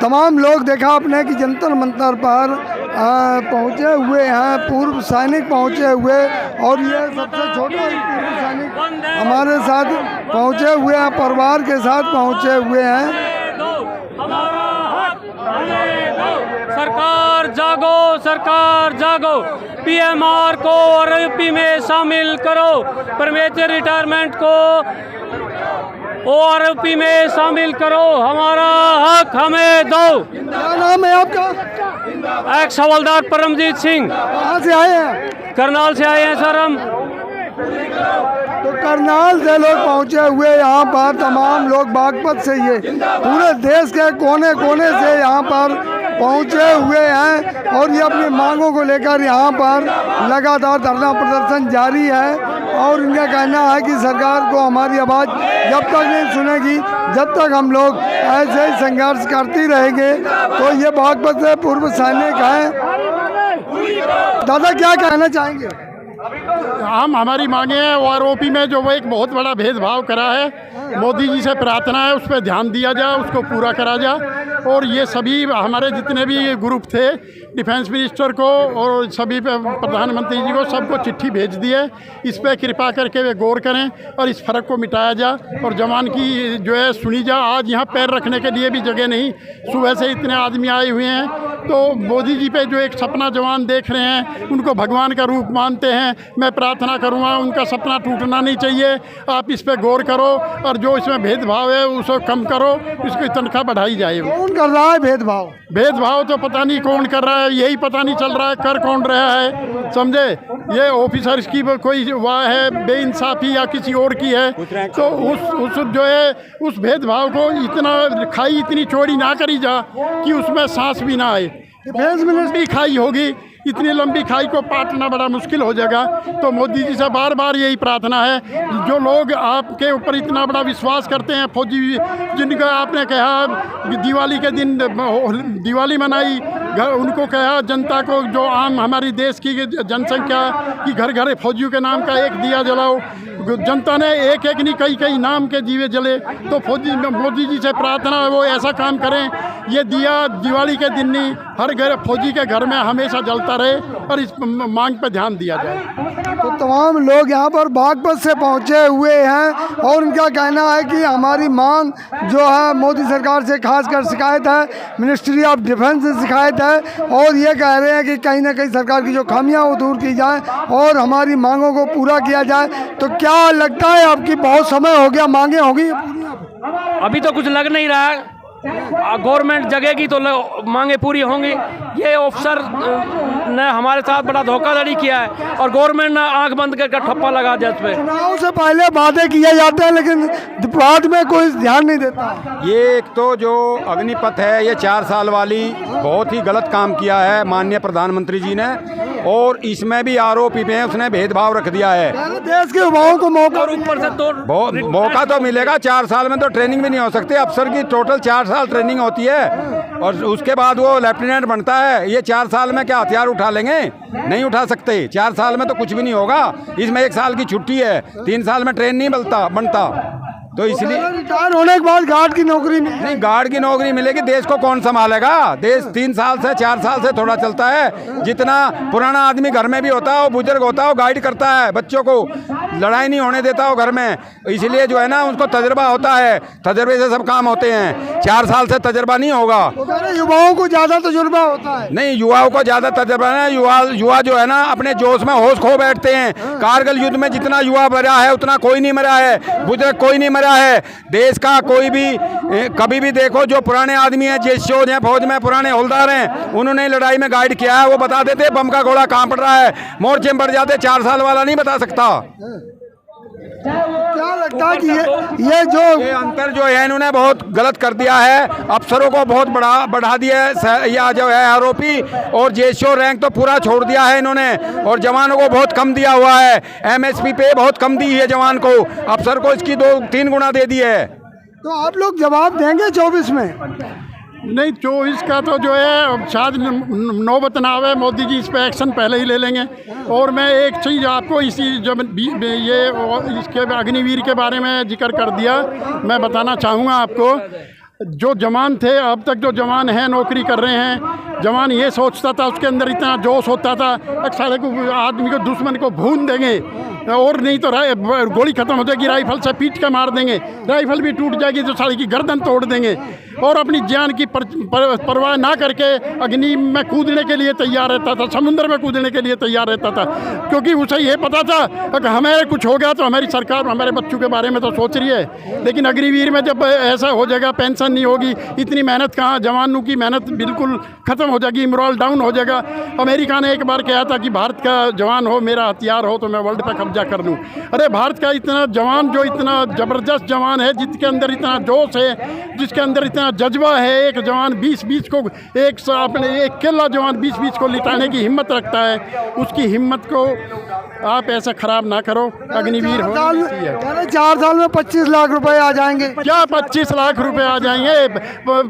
तमाम लोग देखा आपने कि जंतर मंतर पर पहुंचे हुए हैं, पूर्व सैनिक पहुंचे हुए, और ये सबसे छोटा पूर्व सैनिक हमारे साथ पहुंचे हुए हैं, परिवार के साथ पहुंचे हुए हैं। सरकार जागो, सरकार जागो, पीएमआर को आरओपी में शामिल करो, परमेचर रिटायरमेंट को आरओपी में शामिल करो, हमारा हक हमें दो। क्या नाम है आपका? एक्स हवलदार परमजीत सिंह। कहाँ से आए हैं? करनाल से आए हैं सर हम। तो करनाल से लोग पहुंचे हुए यहाँ पर, तमाम लोग बागपत से, ये पूरे देश के कोने कोने से यहाँ पर पहुंचे हुए हैं, और ये अपनी मांगों को लेकर यहाँ पर लगातार धरना प्रदर्शन जारी है। और इनका कहना है कि सरकार को हमारी आवाज़ जब तक नहीं सुनेगी, जब तक हम लोग ऐसे ही संघर्ष करती रहेंगे। तो ये बागपत से पूर्व सैनिक हैं। दादा क्या कहना चाहेंगे? हम हमारी मांगे हैं आरओपी में जो वो एक बहुत बड़ा भेदभाव करा है, मोदी जी से प्रार्थना है उस पर ध्यान दिया जाए, उसको पूरा करा जाए। और ये सभी हमारे जितने भी ग्रुप थे, डिफेंस मिनिस्टर को और सभी प्रधानमंत्री जी को, सबको चिट्ठी भेज दी है। इस पर कृपा करके वे गौर करें और इस फ़र्क को मिटाया जाए और जवान की जो है सुनी जाए। आज यहाँ पैर रखने के लिए भी जगह नहीं, सुबह से इतने आदमी आए हुए हैं। तो मोदी जी पे जो एक सपना जवान देख रहे हैं, उनको भगवान का रूप मानते हैं। मैं प्रार्थना करूँगा उनका सपना टूटना नहीं चाहिए। आप इस पर गौर करो और जो इसमें भेदभाव है उसको कम करो, इसकी तनख्वाह बढ़ाई जाए। कौन कर रहा है भेदभाव? भेदभाव तो पता नहीं कौन कर रहा है, यही पता नहीं चल रहा है कर कौन रहा है, समझे। ये ऑफिसर्स की कोई वाह है बेइंसाफी या किसी और की है, तो उस जो है उस भेदभाव को इतना खाई इतनी चौड़ी ना करी जा कि उसमें सांस भी ना आए। डिफेंस मिनिस्टर भी खाई होगी, इतनी लंबी खाई को पाटना बड़ा मुश्किल हो जाएगा। तो मोदी जी से बार बार यही प्रार्थना है, जो लोग आपके ऊपर इतना बड़ा विश्वास करते हैं, फौजी जिनका आपने कहा दिवाली के दिन दिवाली मनाई, उनको कहा जनता को, जो आम हमारी देश की जनसंख्या की घर घर फौजियों के नाम का एक दिया जलाओ। जनता ने एक एक नहीं कई कई नाम के दिए जले। तो फौजी मोदी जी से प्रार्थना है वो ऐसा काम करें, ये दिया दिवाली के दिन नहीं, हर घर फौजी के घर में हमेशा जलता रहे और इस मांग पर ध्यान दिया जाए। तो तमाम लोग यहाँ पर बागपत से पहुँचे हुए हैं, और उनका कहना है कि हमारी मांग जो है मोदी सरकार से खासकर शिकायत है, मिनिस्ट्री ऑफ डिफेंस से शिकायत है, और ये कह रहे हैं कि कहीं ना कहीं सरकार की जो खामियां वो दूर की जाए और हमारी मांगों को पूरा किया जाए। तो क्या लगता है आपकी, बहुत समय हो गया, मांगे होगी पूरी? अभी तो कुछ लग नहीं रहा है, गवर्नमेंट जगेगी तो मांगे पूरी होंगी। ये ऑफिसर ने हमारे साथ बड़ा धोखाधड़ी किया है और गवर्नमेंट ने आंख बंद करके ठप्पा लगा दिया इस पे। चुनाव से पहले वादे किए जाते हैं लेकिन बाद में कोई ध्यान नहीं देता। ये एक तो जो अग्निपथ है, ये 4 साल वाली बहुत ही गलत काम किया है माननीय प्रधानमंत्री जी ने, और इसमें भी आरोपी में उसने भेदभाव रख दिया है। देश के युवाओं को मौका, और ऊपर से तो मौका तो मिलेगा, 4 साल में तो ट्रेनिंग भी नहीं हो सकती। अफसर की टोटल 4 साल ट्रेनिंग होती है और उसके बाद वो लेफ्टिनेंट बनता है। ये 4 साल में क्या हथियार उठा लेंगे? नहीं उठा सकते। 4 साल में तो कुछ भी नहीं होगा। इसमें 1 साल की छुट्टी है, 3 साल में ट्रेन नहीं बनता। तो इसलिए रिटायर होने के बाद गार्ड की नौकरी नहीं, गार्ड की नौकरी मिलेगी, देश को कौन संभालेगा? देश 3 साल से 4 साल से थोड़ा चलता है। जितना पुराना आदमी घर में भी होता है, वो बुजुर्ग होता है, वो गाइड करता है बच्चों को, लड़ाई नहीं होने देता वो घर में। इसलिए जो है ना, उसको तजर्बा होता है, तजर्बे से सब काम होते हैं। 4 साल से तजर्बा नहीं होगा। युवाओं को ज्यादा तजुर्बा होता है। नहीं, युवाओं को ज्यादा तजर्बा नहीं। युवा जो है ना, अपने जोश में होश खो बैठते हैं। कारगिल युद्ध में जितना युवा मरा है उतना कोई नहीं मरा है, बुजुर्ग कोई नहीं मरा है। देश का कोई भी कभी भी देखो, जो पुराने आदमी हैं, जेसीओज हैं, फौज में पुराने हवलदार हैं, उन्होंने लड़ाई में गाइड किया है, वो बता देते बम का गोला कहाँ पड़ रहा है, मोर्चे में पड़ जाते। 4 साल वाला नहीं बता सकता। क्या लगता है कि ये अंतर जो है इन्होंने बहुत गलत कर दिया है। अफसरों को बहुत बढ़ा दिया है, या जो है आरोपी, और जेसीओ रैंक तो पूरा छोड़ दिया है इन्होंने, और जवानों को बहुत कम दिया हुआ है। एमएसपी पे बहुत कम दी है जवान को, अफसर को इसकी 2-3 गुना दे दी है। तो आप लोग जवाब देंगे 24 में? नहीं, 24 का तो जो है शायद नौबत ना आवे, मोदी जी इस पर एक्शन पहले ही ले लेंगे। और मैं एक चीज़ आपको इसी जब इसके अग्निवीर के बारे में जिक्र कर दिया, मैं बताना चाहूँगा आपको। जो जवान थे, अब तक जो जवान हैं नौकरी कर रहे हैं, जवान ये सोचता था, उसके अंदर इतना जोश होता था कि साले को आदमी को दुश्मन को भून देंगे और नहीं तो गोली खत्म हो जाएगी, राइफल से पीट के मार देंगे, राइफल भी टूट जाएगी तो साले की गर्दन तोड़ देंगे, और अपनी जान की परवाह ना करके अग्नि में कूदने के लिए तैयार रहता था, समुद्र में कूदने के लिए तैयार रहता था, क्योंकि उसे ये पता था कि हमें कुछ हो गया तो हमारी सरकार हमारे बच्चों के बारे में तो सोच रही है। लेकिन अग्निवीर में जब ऐसा हो जाएगा, पेंशन नहीं होगी, इतनी मेहनत कहाँ, जवानों की मेहनत बिल्कुल ख़त्म हो जाएगी, मोरल डाउन हो जाएगा। अमेरिका ने एक बार कहा था कि भारत का जवान हो, मेरा हथियार हो तो मैं वर्ल्ड पर कब्जा कर लूँ। अरे भारत का इतना जवान, जो इतना ज़बरदस्त जवान है, जिसके अंदर इतना जोश है, जिसके अंदर इतना जज्बा है, एक जवान 20-20 को अपने एक अकेला जवान 20-20 को लिटाने की हिम्मत रखता है, उसकी हिम्मत को आप ऐसा खराब ना करो। अग्निवीर हो 4 साल में 25 लाख रुपए आ जाएंगे। क्या 25 लाख रुपए आ जाएंगे?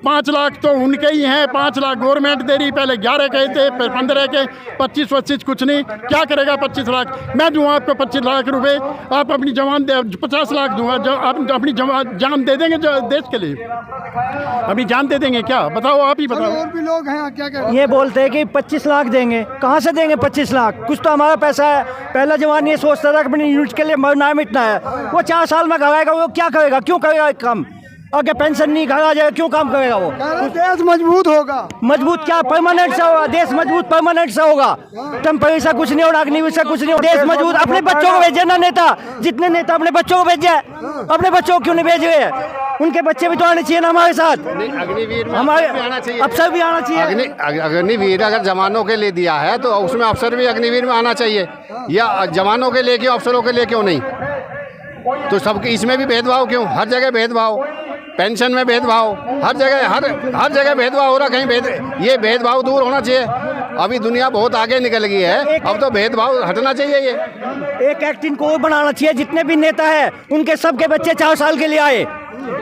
5 लाख तो उनके ही हैं, 5 लाख गवर्नमेंट दे रही, पहले 11 के थे, फिर 15 के, 25-25 कुछ नहीं। क्या करेगा 25 लाख? मैं दूंगा आपको 25 लाख रुपए, आप अपनी जवान 50 लाख दूंगा, आप अपनी जान दे देंगे देश के लिए, अभी जान दे देंगे क्या? बताओ, आप ही बताओ। और भी लोग हैं क्या कह रहे हैं? ये बोलते हैं कि 25 लाख देंगे, कहाँ से देंगे 25 लाख? कुछ तो हमारा पैसा है। पहला जवान ये सोचता था कि अपनी यूनिट के लिए मरना मिटना है, वो 4 साल में गवाएगा, वो क्या करेगा, क्यों करेगा काम? अगर पेंशन नहीं घर आ जाएगा, क्यों काम करेगा वो? देश मजबूत होगा। मजबूत क्या, परमानेंट से होगा देश मजबूत, परमानेंट से होगा। टेम्पररी से कुछ नहीं होगा, अग्निवीर से कुछ नहीं होगा। देश मजबूत। अपने बच्चों को भेजे ना नेता, जितने नेता अपने बच्चों को भेजे, अपने बच्चों को क्यों नहीं भेज रहे? उनके बच्चे भी तो आने चाहिए ना हमारे साथ, अग्निवीर में हमारे आना चाहिए, अफसर भी आना चाहिए। अग्निवीर अगर जवानों के लिए दिया है तो उसमें अफसर भी अग्निवीर में आना चाहिए, या जवानों के लिए क्यों, अफसरों के लिए क्यों नहीं? तो सबके इसमें भी भेदभाव क्यों? हर जगह भेदभाव, पेंशन में भेदभाव, हर जगह भेदभाव हो रहा। कहीं ये भेदभाव दूर होना चाहिए। अभी दुनिया बहुत आगे निकल गई है, अब तो भेदभाव हटना चाहिए। ये एक एक्ट इनको बनाना चाहिए, जितने भी नेता है उनके सबके बच्चे 4 साल के लिए आए,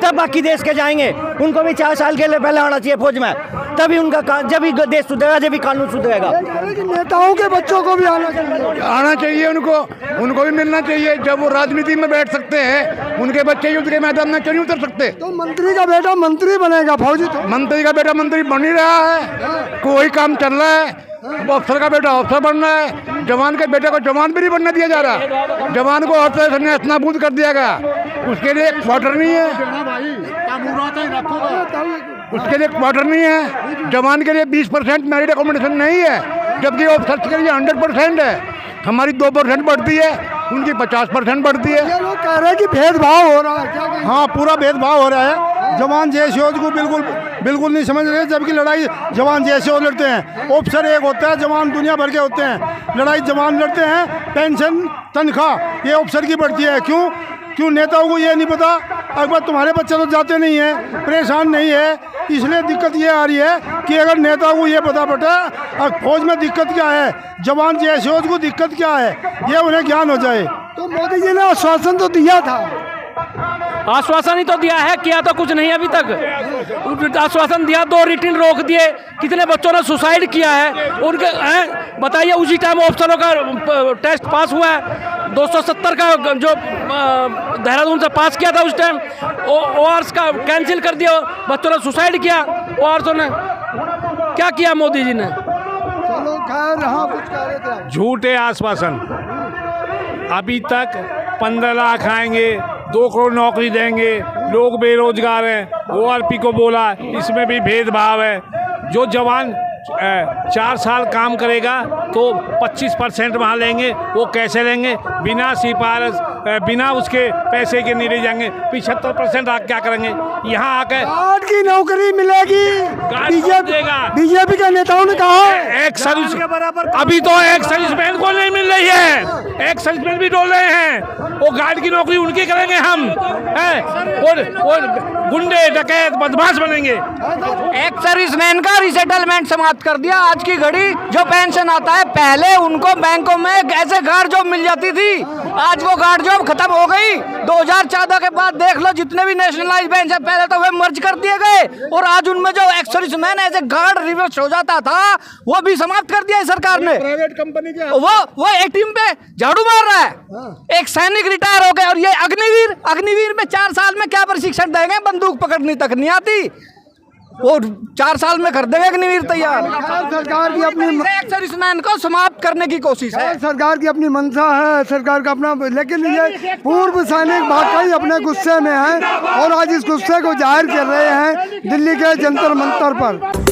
तब बाकी देश के जाएंगे। उनको भी 4 साल के लिए पहले आना चाहिए फौज में, तभी उनका जब भी देश सुधरेगा, जब भी कानून सुधरेगा। नेताओं के बच्चों को भी आना चाहिए, उनको भी मिलना चाहिए। जब वो राजनीति में बैठ सकते हैं, उनके बच्चे युद्ध के मैदान में क्यों नहीं उतर सकते? तो मंत्री का बेटा मंत्री बनेगा, फौजी तो मंत्री का बेटा मंत्री बन ही रहा है, कोई काम चल रहा है। अफसर का बेटा अफसर बनना है, जवान के बेटे को जवान भी नहीं बनने दिया जा रहा। जवान को हर तरह से नेस्तनाबूद कर दिया गया, उसके लिए क्वार्टर नहीं है, उसके लिए क्वार्टर नहीं है। जवान के लिए 20% मेरिट अकोमोडेशन नहीं है, जबकि अफसर के लिए 100% है। हमारी 2% बढ़ती है, उनकी 50% बढ़ती है। ये लोग कह रहे हैं कि भेदभाव हो रहा है। क्या? हाँ, पूरा भेदभाव हो रहा है। जवान जैसे को बिल्कुल नहीं समझ रहे, जबकि लड़ाई जवान जैसे लड़ते हैं। ऑफिसर एक होता है, जवान दुनिया भर के होते हैं। लड़ाई जवान लड़ते हैं, पेंशन तनख्वाह ये ऑफिसर की बढ़ती है। क्यों नेताओं को ये नहीं पता? अगर तुम्हारे बच्चे तो जाते नहीं हैं, परेशान नहीं है, इसलिए दिक्कत ये आ रही है कि अगर नेताओं को ये पता पड़ता फौज में दिक्कत क्या है, जवान जैसे को दिक्कत क्या है, ये उन्हें ज्ञान हो जाए। तो मोदी जी ने आश्वासन तो दिया था, आश्वासन ही तो दिया है, किया तो कुछ नहीं अभी तक। आश्वासन दिया, 2 रिटर्न रोक दिए, कितने बच्चों ने सुसाइड किया है उनके बताइए। उसी टाइम अफसरों का टेस्ट पास हुआ है, 270 का जो देहरादून से पास किया था उस टाइम, ORS का कैंसिल कर दिया, बच्चों ने सुसाइड किया। ORS ने क्या किया मोदी जी ने? चलो खैर, हाँ कुछ कह रहे थे। झूठे आश्वासन, अभी तक 15 लाख आएंगे, 2 करोड़ नौकरी देंगे, लोग बेरोजगार हैं। ORP को बोला, इसमें भी भेदभाव है। जो जवान 4 साल काम करेगा तो 25% वहाँ लेंगे, वो कैसे लेंगे? बिना सिफारिश, बिना उसके पैसे के नहीं ले जाएंगे। 75% आप क्या करेंगे? यहाँ आकर गार्ड की नौकरी मिलेगी, बीजेपी के नेताओं ने कहा। एक सर्विस अभी तो एक सर्विसमैन को नहीं मिल रही है, एक सर्विसमैन भी डोल रहे हैं। वो गार्ड की नौकरी उनकी करेंगे हम, और गुंडे डकैत बदमाश बनेंगे। एक सर्विसमैन का रिसेटलमेंट समाप्त कर दिया आज की घड़ी। जो पेंशन आता है, पहले उनको बैंकों में ऐसे गार्ड जॉब मिल जाती थी, आज वो गार्ड जो अब खत्म हो गई। 2014 के बाद देख लो जितने भी नेशनलाइज बैंक है पहले तो वे मर्ज कर दिए गए और आज उनमें जो ex serviceman as a guard रिवर्स हो जाता था वो भी समाप्त कर दिया है सरकार ने। प्राइवेट कंपनी के वो एटीएम पे झाड़ू मार रहा है। एक सैनिक रिटायर हो गए और ये अग्निवीर में 4 साल में क्या प्रशिक्षण देंगे, बंदूक पकड़नी तक नहीं आती, वो 4 साल में कर देंगे अग्निवीर तैयार। सरकार की अपनी सर्विसमैन को समाप्त करने की कोशिश है। सरकार की अपनी मंशा है, सरकार का अपना, लेकिन ये पूर्व सैनिक वाकई अपने गुस्से में हैं और आज इस गुस्से को जाहिर कर रहे हैं दिल्ली के जंतर मंतर पर।